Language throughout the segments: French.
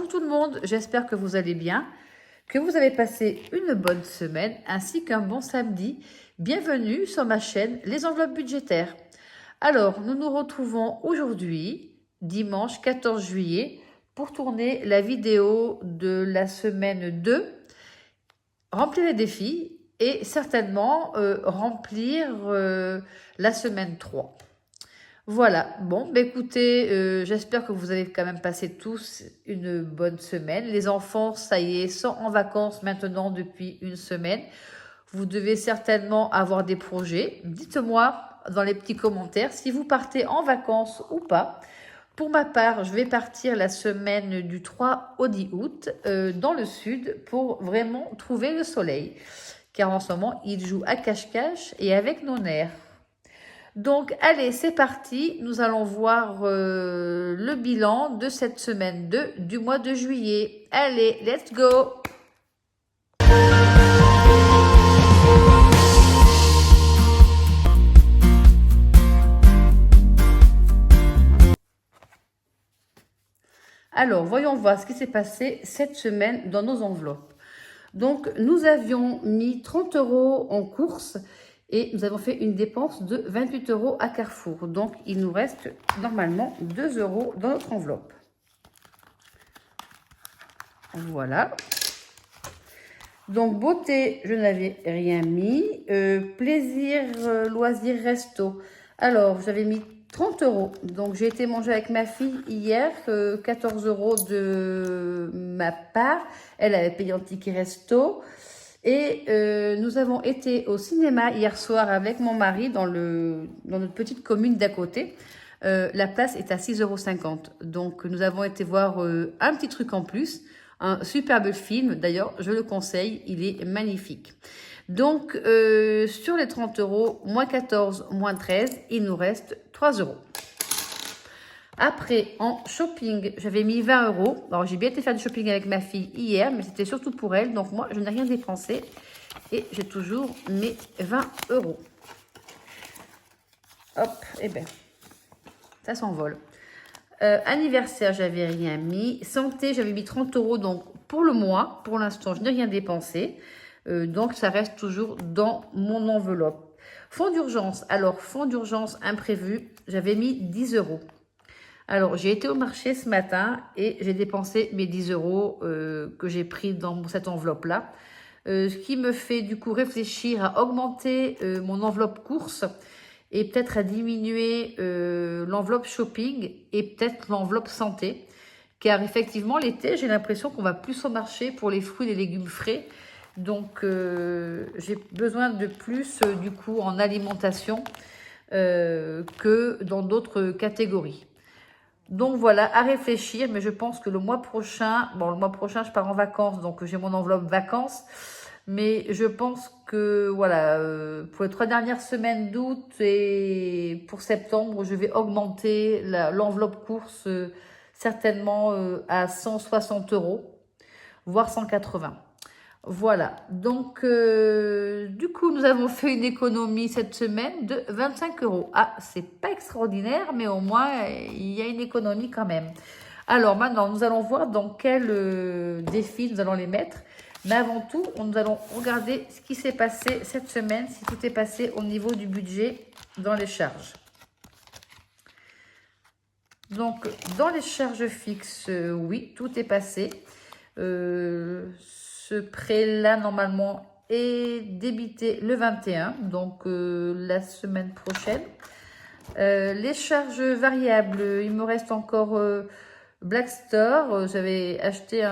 Bonjour tout le monde, j'espère que vous allez bien, que vous avez passé une bonne semaine ainsi qu'un bon samedi. Bienvenue sur ma chaîne Les Enveloppes Budgétaires. Alors, nous nous retrouvons aujourd'hui, dimanche 14 juillet, pour tourner la vidéo de la semaine 2, remplir les défis et certainement remplir la semaine 3. Voilà, bon, bah écoutez, j'espère que vous avez quand même passé tous une bonne semaine. Les enfants, ça y est, sont en vacances maintenant depuis une semaine. Vous devez certainement avoir des projets. Dites-moi dans les petits commentaires si vous partez en vacances ou pas. Pour ma part, je vais partir la semaine du 3 au 10 août dans le sud pour vraiment trouver le soleil. Car en ce moment, il joue à cache-cache et avec nos nerfs. Donc, allez, c'est parti. Nous allons voir le bilan de cette semaine 2 du mois de juillet. Allez, let's go! Alors, voyons voir ce qui s'est passé cette semaine dans nos enveloppes. Donc, nous avions mis 30 € en course et nous avons fait une dépense de 28 € à Carrefour. Donc, il nous reste normalement 2 € dans notre enveloppe. Voilà. Donc, beauté, je n'avais rien mis. Plaisir, loisir, resto. Alors, j'avais mis 30 €. Donc, j'ai été manger avec ma fille hier, 14 € de ma part. Elle avait payé un ticket resto. Et nous avons été au cinéma hier soir avec mon mari dans notre petite commune d'à côté. La place est à 6,50 €. Donc, nous avons été voir un petit truc en plus. Un superbe film, d'ailleurs, je le conseille, il est magnifique. Donc, sur les 30 €, moins 14, moins 13, il nous reste 3 €. Après, en shopping, j'avais mis 20 €. Alors, j'ai bien été faire du shopping avec ma fille hier, mais c'était surtout pour elle. Donc, moi, je n'ai rien dépensé et j'ai toujours mes 20 €. Hop, et bien, ça s'envole. Anniversaire, j'avais rien mis. Santé, j'avais mis 30 €. Donc, pour le mois, pour l'instant, je n'ai rien dépensé. Donc, ça reste toujours dans mon enveloppe. Fonds d'urgence. Alors, fonds d'urgence imprévu, j'avais mis 10 €. Alors, j'ai été au marché ce matin et j'ai dépensé mes 10 € que j'ai pris dans cette enveloppe-là. Ce qui me fait du coup réfléchir à augmenter mon enveloppe course et peut-être à diminuer l'enveloppe shopping et peut-être l'enveloppe santé. Car effectivement, l'été, j'ai l'impression qu'on va plus au marché pour les fruits et les légumes frais. Donc, j'ai besoin de plus du coup en alimentation que dans d'autres catégories. Donc voilà, à réfléchir, mais je pense que le mois prochain, je pars en vacances, donc j'ai mon enveloppe vacances, mais je pense que voilà, pour les 3 dernières semaines d'août et pour septembre, je vais augmenter l'enveloppe course certainement à 160 €, voire 180. Voilà, donc du coup, nous avons fait une économie cette semaine de 25 €. Ah, c'est pas extraordinaire, mais au moins, il y a une économie quand même. Alors maintenant, nous allons voir dans quel défi nous allons les mettre. Mais avant tout, nous allons regarder ce qui s'est passé cette semaine, si tout est passé au niveau du budget dans les charges. Donc, dans les charges fixes, oui, tout est passé. Ce prêt-là, normalement, est débité le 21, donc la semaine prochaine. Les charges variables, il me reste encore Black Store. J'avais acheté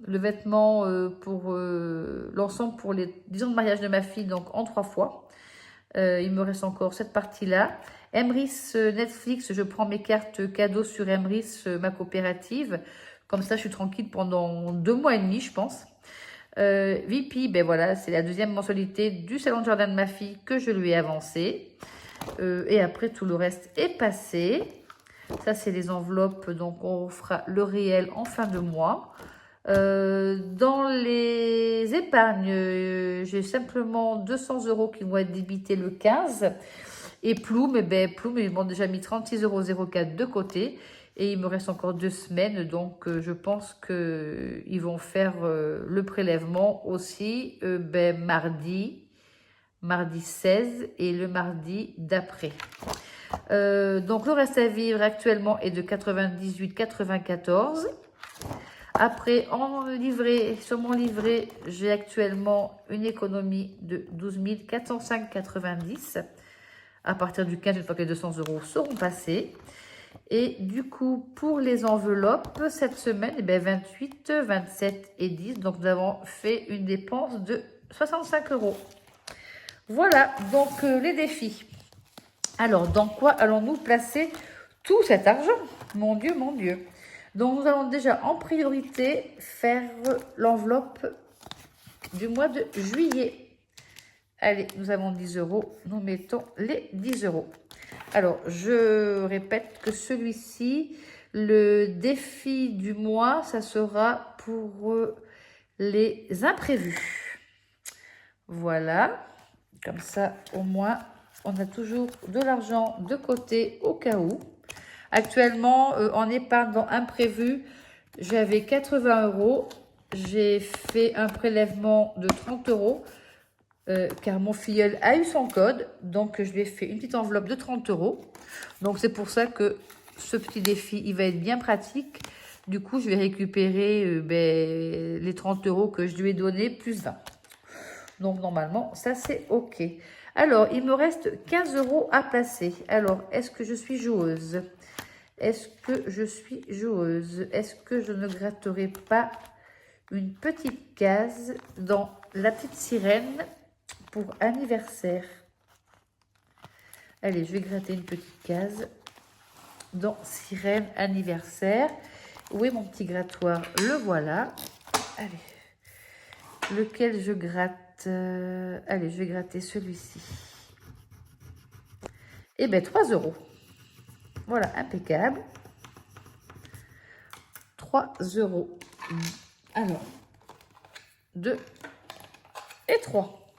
le vêtement pour l'ensemble pour les 10 ans de mariage de ma fille, donc en 3 fois. Il me reste encore cette partie-là. Emrys Netflix, je prends mes cartes cadeaux sur Emrys, ma coopérative. Comme ça, je suis tranquille pendant 2 mois et demi, je pense. VP, ben voilà, c'est la deuxième mensualité du salon de jardin de ma fille que je lui ai avancé. Et après, tout le reste est passé. Ça, c'est les enveloppes, donc on fera le réel en fin de mois. Dans les épargnes, j'ai simplement 200 € qui vont être débités le 15. Et Ploum, ils m'ont déjà mis 36,04 € de côté. Et il me reste encore 2 semaines, donc je pense qu'ils vont faire le prélèvement aussi mardi 16 et le mardi d'après. Donc le reste à vivre actuellement est de 98,94. Après, sur mon livret, j'ai actuellement une économie de 12 405,90 à partir du 15, une fois que les 200 € seront passés. Et du coup, pour les enveloppes, cette semaine, 28, 27 et 10. Donc, nous avons fait une dépense de 65 €. Voilà, donc les défis. Alors, dans quoi allons-nous placer tout cet argent? Mon Dieu, mon Dieu. Donc, nous allons déjà en priorité faire l'enveloppe du mois de juillet. Allez, nous avons 10 €. Nous mettons les 10 €. Alors, je répète que celui-ci, le défi du mois, ça sera pour les imprévus. Voilà. Comme ça, au moins, on a toujours de l'argent de côté au cas où. Actuellement, en épargne dans imprévu, j'avais 80 €. J'ai fait un prélèvement de 30 € car mon filleul a eu son code. Donc, je lui ai fait une petite enveloppe de 30 €. Donc, c'est pour ça que ce petit défi, il va être bien pratique. Du coup, je vais récupérer les 30 € que je lui ai donnés plus 20. Donc, normalement, ça, c'est OK. Alors, il me reste 15 € à placer. Alors, est-ce que je suis joueuse? Est-ce que je suis joueuse? Est-ce que je ne gratterai pas une petite case dans la petite sirène pour anniversaire? Allez, je vais gratter une petite case dans sirène anniversaire. Où est mon petit grattoir? Le voilà. Allez, lequel je gratte? Allez, je vais gratter celui-ci. Eh bien, 3 €. Voilà, impeccable. 3 €. Alors, 2 et 3.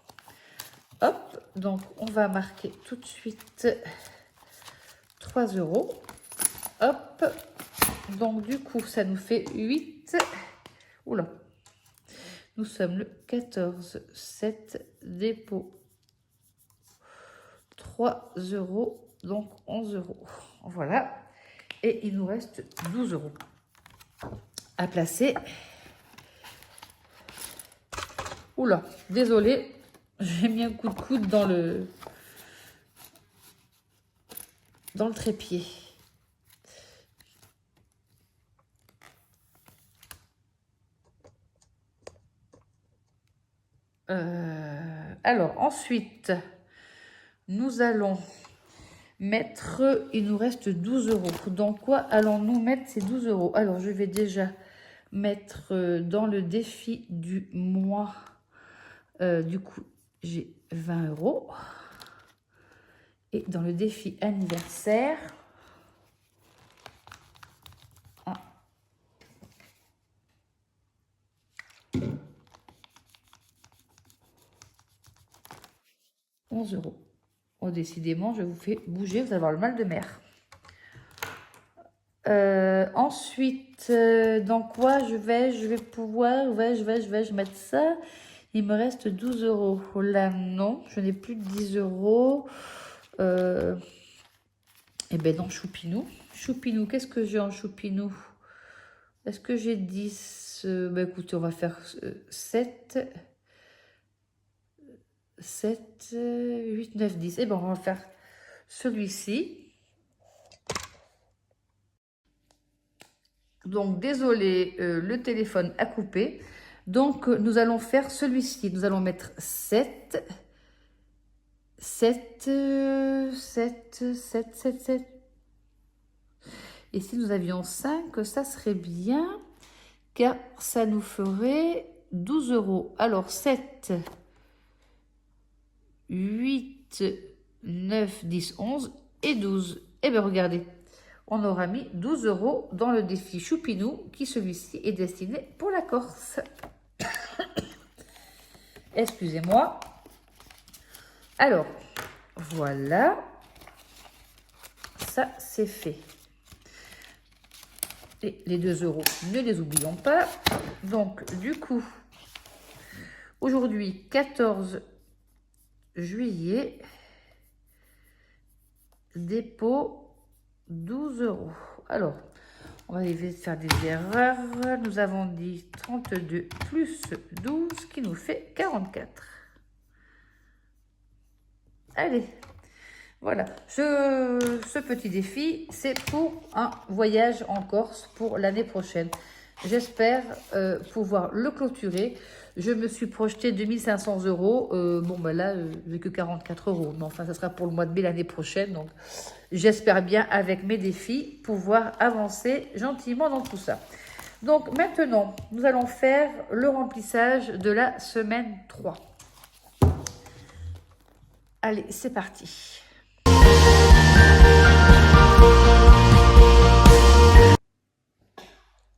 Hop, donc on va marquer tout de suite 3 €. Hop, donc du coup, ça nous fait 8. Oula, nous sommes le 14, 7, dépôt. 3 €, donc 11 €. Voilà, et il nous reste 12 € à placer. Oula, désolé, j'ai mis un coup de coude dans le trépied. Alors, ensuite, nous allons mettre, il nous reste 12 €. Dans quoi allons-nous mettre ces 12 €? Alors, je vais déjà mettre dans le défi du mois. Du coup, j'ai 20 €. Et dans le défi anniversaire, 11 €. Oh, décidément, je vous fais bouger, vous allez avoir le mal de mer. Ensuite, dans quoi je vais pouvoir, je vais mettre ça. Il me reste 12 €. Oh là, non, je n'ai plus de 10 €. Eh ben non, choupinou. Choupinou, qu'est-ce que j'ai en choupinou? Est-ce que j'ai 10? Ben écoutez, on va faire 7, 8, 9, 10. Eh ben, on va faire celui-ci. Donc, désolé, le téléphone a coupé. Donc, nous allons faire celui-ci. Nous allons mettre 7, 7, 7, 7, 7, 7. Et si nous avions 5, ça serait bien, car ça nous ferait 12 €. Alors, 7, 8, 9, 10, 11 et 12. Eh bien, regardez, on aura mis 12 € dans le défi Choupinou, qui celui-ci est destiné pour la Corse. Excusez-moi. Alors, voilà. Ça, c'est fait. Et les 2 euros, ne les oublions pas. Donc, du coup, aujourd'hui, 14 juillet, dépôt 12 euros. Alors, on va éviter de faire des erreurs. Nous avons dit 32 plus 12 qui nous fait 44. Allez, voilà. Ce petit défi, c'est pour un voyage en Corse pour l'année prochaine. J'espère pouvoir le clôturer. Je me suis projeté 2500 euros. Bon, ben là, j'ai que 44 euros. Mais enfin, ça sera pour le mois de mai l'année prochaine. Donc, j'espère bien, avec mes défis, pouvoir avancer gentiment dans tout ça. Donc, maintenant, nous allons faire le remplissage de la semaine 3. Allez, c'est parti.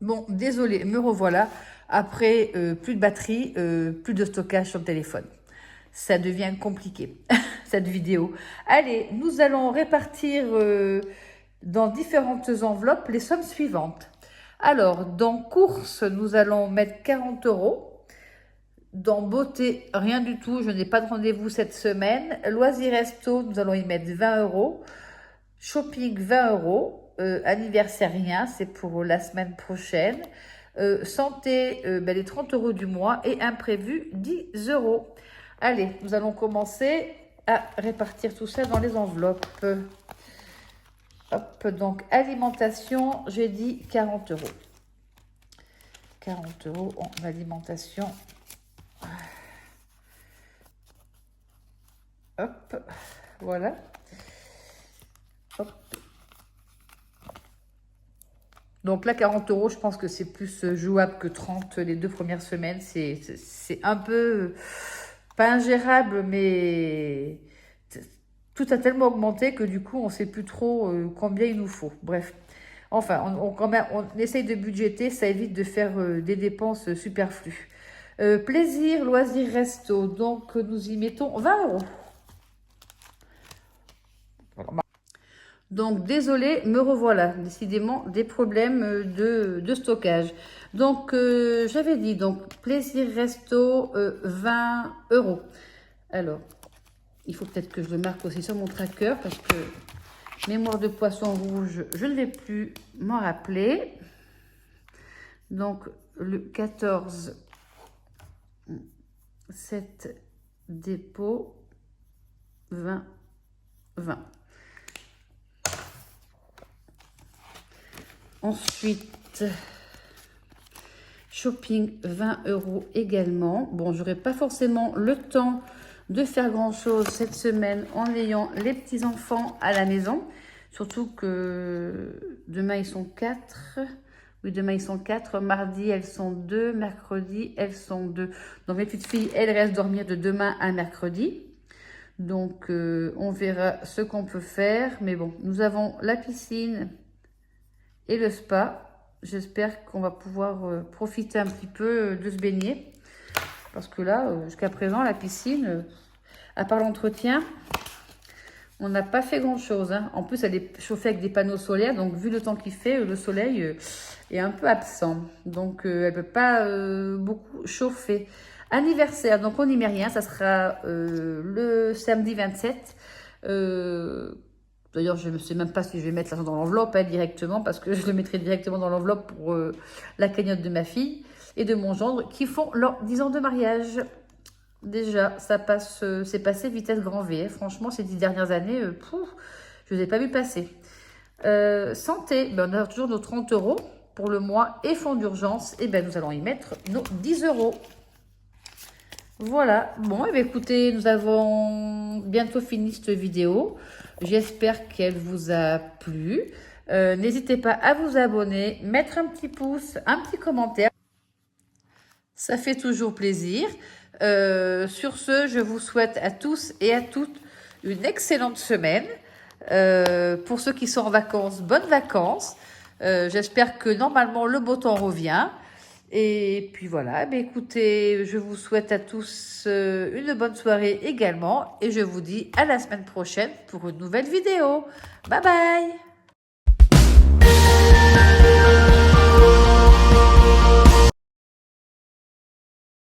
Bon, désolé, me revoilà. Après, plus de batterie, plus de stockage sur le téléphone. Ça devient compliqué, cette vidéo. Allez, nous allons répartir dans différentes enveloppes les sommes suivantes. Alors, dans courses, nous allons mettre 40 euros. Dans beauté, rien du tout. Je n'ai pas de rendez-vous cette semaine. Loisirs resto, nous allons y mettre 20 euros. Shopping, 20 euros. Anniversaire, rien. C'est pour la semaine prochaine. Santé, les 30 euros du mois. Et imprévu, 10 euros. Allez, nous allons commencer à répartir tout ça dans les enveloppes. Hop, donc alimentation, j'ai dit 40 euros. 40 euros en alimentation. Hop, voilà. Hop. Donc là, 40 euros, je pense que c'est plus jouable que 30 les 2 premières semaines. C'est un peu, pas ingérable, mais tout a tellement augmenté que du coup, on ne sait plus trop combien il nous faut. Bref, enfin, on essaye de budgéter, ça évite de faire des dépenses superflues. Plaisir, loisirs, resto, donc nous y mettons 20 euros. Donc, désolé, me revoilà. Décidément, des problèmes de stockage. Donc, j'avais dit, donc, plaisir resto, 20 euros. Alors, il faut peut-être que je le marque aussi sur mon tracker parce que mémoire de poisson rouge, je ne vais plus m'en rappeler. Donc, le 14, 7, dépôt, 20, 20. Ensuite, shopping, 20 euros également. Bon, j'aurai pas forcément le temps de faire grand-chose cette semaine en ayant les petits-enfants à la maison. Surtout que demain, ils sont 4. Oui, demain, ils sont 4. Mardi, elles sont 2. Mercredi, elles sont 2. Donc, mes petites filles, elles restent dormir de demain à mercredi. Donc, on verra ce qu'on peut faire. Mais bon, nous avons la piscine et le spa. J'espère qu'on va pouvoir profiter un petit peu de se baigner. Parce que là, jusqu'à présent, la piscine, à part l'entretien, on n'a pas fait grand-chose. Hein. En plus, elle est chauffée avec des panneaux solaires. Donc, vu le temps qu'il fait, le soleil est un peu absent. Donc, elle ne peut pas beaucoup chauffer. Anniversaire, donc on n'y met rien. Ça sera le samedi 27. D'ailleurs, je ne sais même pas si je vais mettre l'argent dans l'enveloppe directement parce que je le mettrai directement dans l'enveloppe pour la cagnotte de ma fille et de mon gendre qui font leurs 10 ans de mariage. Déjà, ça passe, c'est passé vitesse grand V. Hein. Franchement, ces 10 dernières années, je ne les ai pas vu passer. Santé, on a toujours nos 30 euros pour le mois et fonds d'urgence. Et nous allons y mettre nos 10 euros. Voilà. Bon, écoutez, nous avons bientôt fini cette vidéo. J'espère qu'elle vous a plu. N'hésitez pas à vous abonner, mettre un petit pouce, un petit commentaire. Ça fait toujours plaisir. Sur ce, je vous souhaite à tous et à toutes une excellente semaine. Pour ceux qui sont en vacances, bonnes vacances. J'espère que normalement le beau temps revient. Et puis voilà, écoutez, je vous souhaite à tous une bonne soirée également. Et je vous dis à la semaine prochaine pour une nouvelle vidéo. Bye bye!